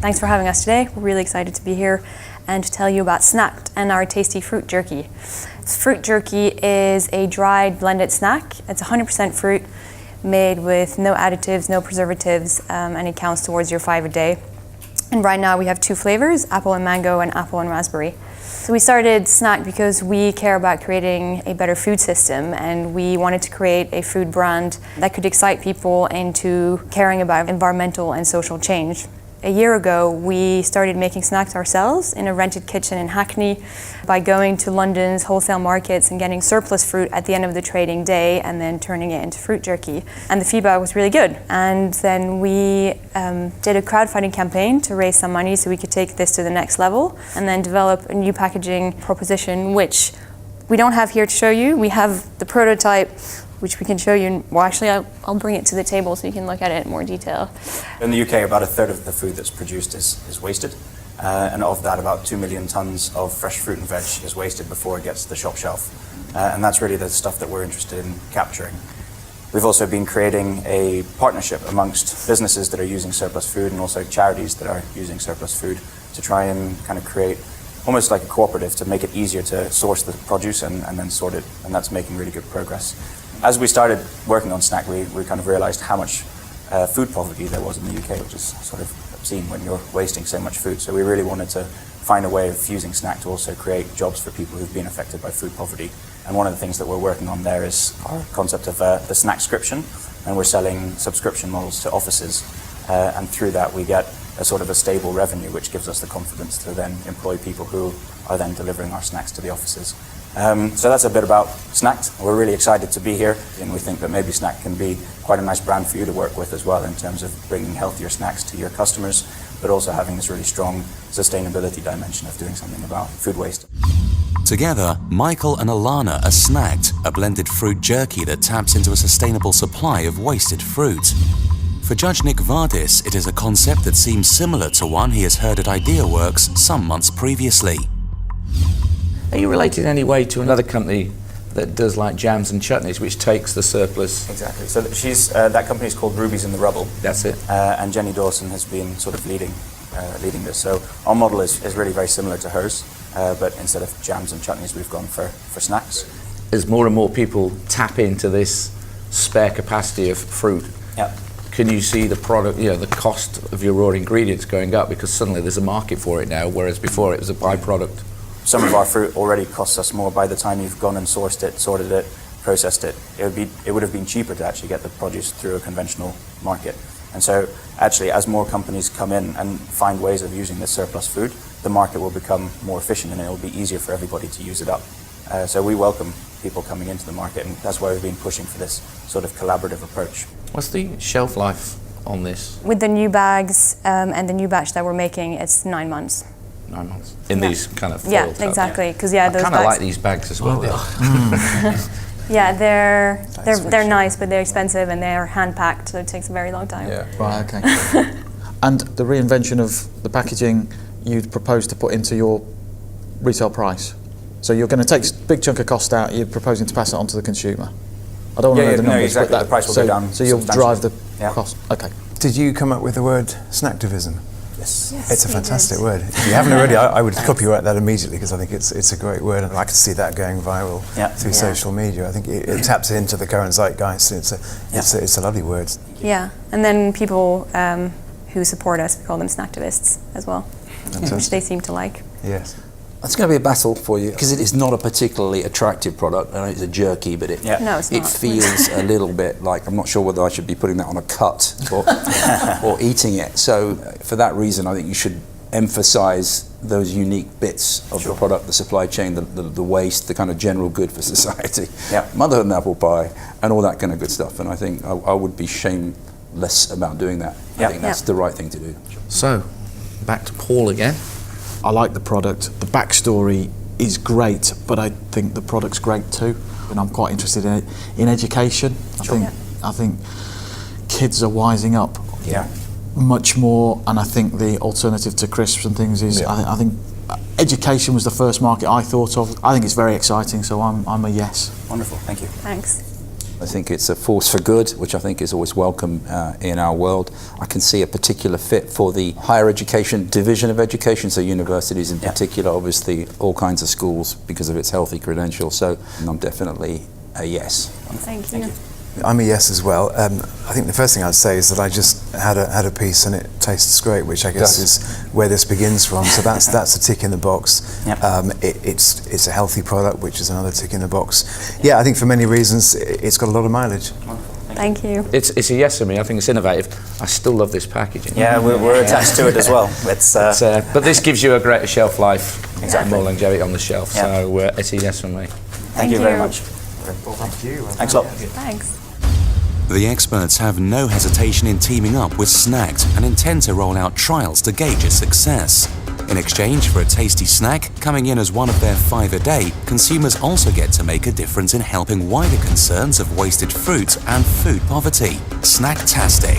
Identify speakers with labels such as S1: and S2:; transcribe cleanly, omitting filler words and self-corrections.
S1: Thanks for having us today. We're really excited to be here and to tell you about Snact and our tasty fruit jerky. Fruit jerky is a dried blended snack. It's 100% fruit, made with no additives, no preservatives, and it counts towards your 5 a day. And right now we have 2 flavors, apple and mango and apple and raspberry. So we started Snact because we care about creating a better food system, and we wanted to create a food brand that could excite people into caring about environmental and social change. A year ago, we started making snacks ourselves in a rented kitchen in Hackney by going to London's wholesale markets and getting surplus fruit at the end of the trading day and then turning it into fruit jerky. And the feedback was really good. And then we did a crowdfunding campaign to raise some money so we could take this to the next level and then develop a new packaging proposition, which we don't have here to show you. We have the prototype, which we can show you. Well, actually, I'll bring it to the table so you can look at it in more detail.
S2: In the UK, about 1/3 of the food that's produced is wasted. And of that, about 2 million tons of fresh fruit and veg is wasted before it gets to the shop shelf. And that's really the stuff that we're interested in capturing. We've also been creating a partnership amongst businesses that are using surplus food and also charities that are using surplus food to try and kind of create almost like a cooperative to make it easier to source the produce and then sort it. And that's making really good progress. As we started working on Snack, we kind of realized how much food poverty there was in the UK, which is sort of obscene when you're wasting so much food. So we really wanted to find a way of using Snack to also create jobs for people who've been affected by food poverty. And one of the things that we're working on there is our concept of the Snackscription, and we're selling subscription models to offices. And through that we get a sort of a stable revenue, which gives us the confidence to then employ people who are then delivering our snacks to the offices. So that's a bit about Snact. We're really excited to be here, and we think that maybe Snack can be quite a nice brand for you to work with as well in terms of bringing healthier snacks to your customers, but also having this really strong sustainability dimension of doing something about food waste.
S3: Together, Michael and Ilana are Snact, a blended fruit jerky that taps into a sustainable supply of wasted fruit. For Judge Nick Vardis, it is a concept that seems similar to one he has heard at IdeaWorks some months previously.
S4: Are you related in any way to another company that does like jams and chutneys, which takes the surplus?
S2: Exactly. So that company is called Rubies in the Rubble.
S4: That's it.
S2: And Jenny Dawson has been sort of leading this. So our model is really very similar to hers, but instead of jams and chutneys, we've gone for snacks.
S4: As more and more people tap into this spare capacity of fruit,
S2: yeah.
S4: Can you see the product, the cost of your raw ingredients going up because suddenly there's a market for it now, whereas before it was a byproduct?
S2: Some of our fruit already costs us more by the time you've gone and sourced it, sorted it, processed it. It would have been cheaper to actually get the produce through a conventional market. And so actually, as more companies come in and find ways of using this surplus food, the market will become more efficient and it will be easier for everybody to use it up. So we welcome people coming into the market, and that's why we've been pushing for this sort of collaborative approach.
S4: What's the shelf life on this?
S1: With the new bags and the new batch that we're making, it's 9 months.
S4: 9 months. In these kind of foil
S1: Yeah,
S4: tubs.
S1: exactly. Because
S4: I
S1: those
S4: kind of
S1: bags.
S4: like these bags as well.
S1: Yeah, they're nice, but they're expensive and they're hand packed, so it takes a very long time.
S4: Yeah.
S5: Right, okay. And the reinvention of the packaging you'd propose to put into your retail price. So you're going to take a big chunk of cost out, you're proposing to pass it on to the consumer. I don't want to know the numbers,
S2: exactly.
S5: but
S2: The price will go down.
S5: So you'll drive the cost. Okay.
S6: Did you come up with the word snacktivism?
S2: Yes.
S6: It's a fantastic word. If you haven't already, I would copyright that immediately because I think it's a great word, and I can see that going viral through social media. I think it taps into the current zeitgeist. It's a lovely word.
S1: Yeah, and then people who support us, we call them snacktivists as well, which they seem to like.
S6: Yes.
S7: It's going to be a battle for you because it is not a particularly attractive product. I know it's a jerky, but it feels a little bit like, I'm not sure whether I should be putting that on a cut or eating it. So for that reason, I think you should emphasize those unique bits of the product, the supply chain, the waste, the kind of general good for society, motherhood and apple pie, and all that kind of good stuff. And I think I would be shameless about doing that. I think that's the right thing to do.
S4: So, back to Paul again.
S5: I like the product. The backstory is great, but I think the product's great too. And I'm quite interested in education. I think kids are wising up much more, and I think the alternative to crisps and things is I think education was the first market I thought of. I think it's very exciting, so I'm a yes.
S2: Wonderful, thank you.
S1: Thanks.
S7: I think it's a force for good, which I think is always welcome in our world. I can see a particular fit for the higher education division of education, so universities in particular, obviously all kinds of schools because of its healthy credentials. So I'm definitely a yes.
S1: Thank you.
S6: I'm a yes as well. I think the first thing I'd say is that I just had a piece and it tastes great, which I guess is where this begins from. So that's a tick in the box.
S2: Yep.
S6: It's a healthy product, which is another tick in the box. Yeah, I think for many reasons it's got a lot of mileage.
S1: Thank you.
S4: It's a yes for me. I think it's innovative. I still love this packaging.
S2: Yeah, we're attached to it as well.
S4: But this gives you a greater shelf life,
S2: Exactly.
S4: more longevity on the shelf.
S2: Yeah.
S4: So it's a yes from me.
S2: Thank you very much.
S6: Thank you.
S2: Thanks a lot.
S1: Thanks.
S3: The experts have no hesitation in teaming up with Snact and intend to roll out trials to gauge its success. In exchange for a tasty snack coming in as one of their 5 a day, consumers also get to make a difference in helping wider concerns of wasted fruit and food poverty. Snacktastic.